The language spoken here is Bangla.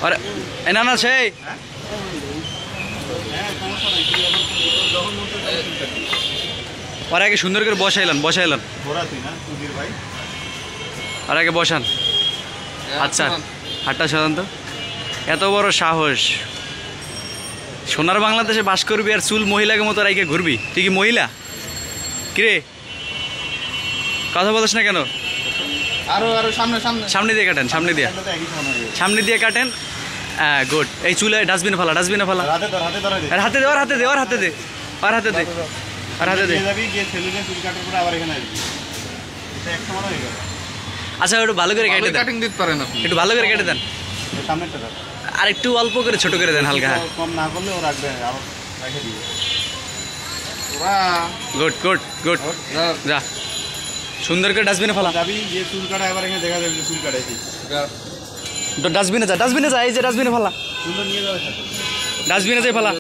আরে না না সেই আর আগে সুন্দর করে বসাইলাম আর আগে বসান। আচ্ছা হাটটা সাধারণত এত বড় সাহস, সোনার বাংলাদেশে বাস করবি আর চুল মহিলাকে মতো রাইকে ঘুরবি? তুই কি মহিলা? কিরে কথা বলিস না কেন? সামনে দিয়ে কাটেন, সামনে দিয়ে কাটেন। হ্যাঁ গুড। এই চুলে ডাস্টবিনে ফেলা, হাতে দে, হাতে দে, হাতে দে। আচ্ছা একটু ভালো করে কেটে দেন, একটু ভালো করে কেটে দেন, আর একটু অল্প করে ছোট করে দেন, হালকা। Good good good. যা সুন্দর করে ডাস্টবিনে ফেলা। ডাস্টবিনে যা, এই যে ডাস্টবিনে ফেলা, ডাস্টবিনে যাই ফেলা।